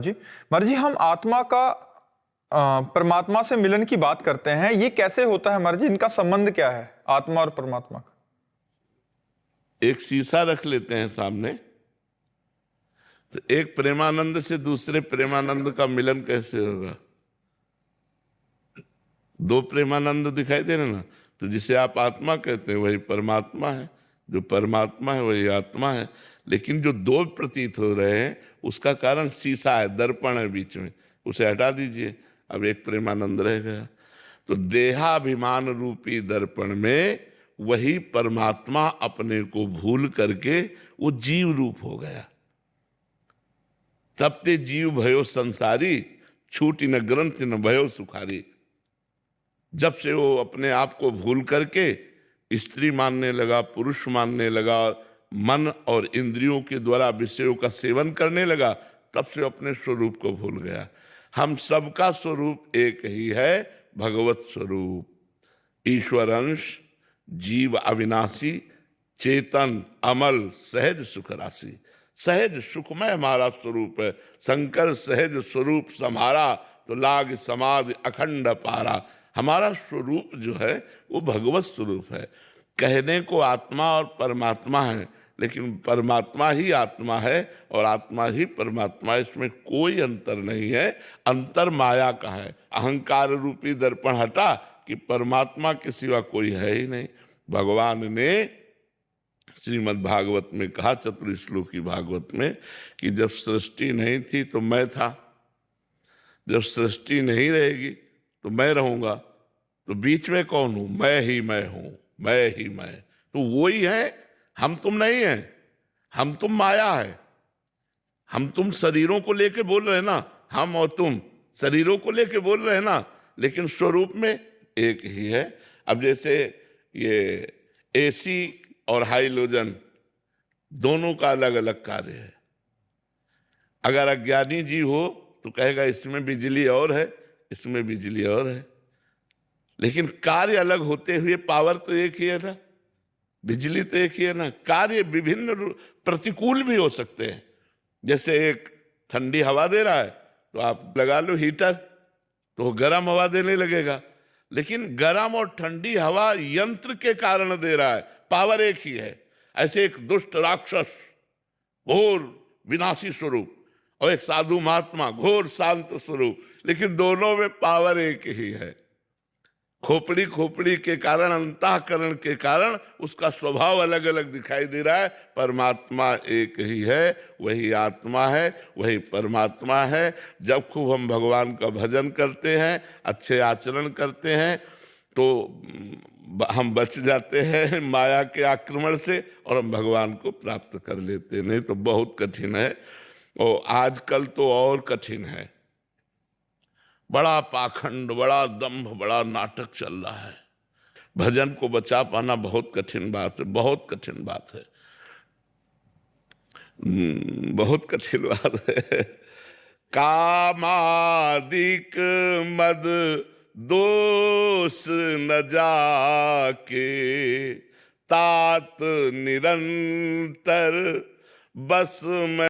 जी, महाराज जी, हम आत्मा का परमात्मा से मिलन की बात करते हैं। ये कैसे होता है महाराज जी? इनका संबंध क्या है, आत्मा और परमात्मा का? एक शीशा रख लेते हैं सामने, तो एक प्रेमानंद से दूसरे प्रेमानंद का मिलन कैसे होगा? दो प्रेमानंद दिखाई दे रहे ना, तो जिसे आप आत्मा कहते हैं वही परमात्मा है, जो परमात्मा है वही आत्मा है। लेकिन जो दो प्रतीत हो रहे हैं उसका कारण शीशा है, दर्पण है बीच में, उसे हटा दीजिए, अब एक प्रेमानंद रह गया। तो देहाभिमान रूपी दर्पण में वही परमात्मा अपने को भूल करके वो जीव रूप हो गया। तब ते जीव भयो संसारी, छूटी न ग्रंथ न भयो सुखारी। जब से वो अपने आप को भूल करके स्त्री मानने लगा, पुरुष मानने लगा, मन और इंद्रियों के द्वारा विषयों का सेवन करने लगा, तब से अपने स्वरूप को भूल गया। हम सबका स्वरूप एक ही है, भगवत स्वरूप, ईश्वर अंश, जीव अविनाशी, चेतन अमल, सहज सुख राशि। सहज सुखमय हमारा स्वरूप है। शंकर सहज स्वरूप सम्हारा, तो लाग समाधि अखंड पारा। हमारा स्वरूप जो है वो भगवत स्वरूप है। कहने को आत्मा और परमात्मा है, लेकिन परमात्मा ही आत्मा है और आत्मा ही परमात्मा है, इसमें कोई अंतर नहीं है। अंतर माया का है। अहंकार रूपी दर्पण हटा कि परमात्मा के सिवा कोई है ही नहीं। भगवान ने श्रीमद् भागवत में कहा, चतुर्श्लोकी भागवत में, कि जब सृष्टि नहीं थी तो मैं था, जब सृष्टि नहीं रहेगी तो मैं रहूंगा, तो बीच में कौन हूं? मैं ही मैं हूं, मैं ही मैं। तो वो ही है, हम तुम नहीं है। हम तुम माया है। हम तुम शरीरों को लेके बोल रहे हैं ना, हम और तुम शरीरों को लेके बोल रहे हैं ना, लेकिन स्वरूप में एक ही है। अब जैसे ये एसी और हाइलोजन दोनों का अलग अलग कार्य है। अगर अज्ञानी जी हो तो कहेगा इसमें बिजली और है, इसमें बिजली और है, लेकिन कार्य अलग होते हुए पावर तो एक ही है ना, बिजली तो एक ही है ना। कार्य विभिन्न प्रतिकूल भी हो सकते हैं। जैसे एक ठंडी हवा दे रहा है तो आप लगा लो हीटर, तो गर्म हवा देने लगेगा, लेकिन गर्म और ठंडी हवा यंत्र के कारण दे रहा है, पावर एक ही है। ऐसे एक दुष्ट राक्षस घोर विनाशी स्वरूप और एक साधु महात्मा घोर शांत स्वरूप, लेकिन दोनों में पावर एक ही है। खोपड़ी खोपड़ी के कारण, अंतःकरण के कारण उसका स्वभाव अलग अलग दिखाई दे रहा है। परमात्मा एक ही है, वही आत्मा है, वही परमात्मा है। जब खूब हम भगवान का भजन करते हैं, अच्छे आचरण करते हैं, तो हम बच जाते हैं माया के आक्रमण से और हम भगवान को प्राप्त कर लेते हैं। नहीं तो बहुत कठिन है, और आजकल तो और कठिन है। बड़ा पाखंड, बड़ा दंभ, बड़ा नाटक चल रहा है। भजन को बचा पाना बहुत कठिन बात है, बहुत कठिन बात है, बहुत कठिन बात है। कामादिक मद दोष न जाके, तात निरंतर बस में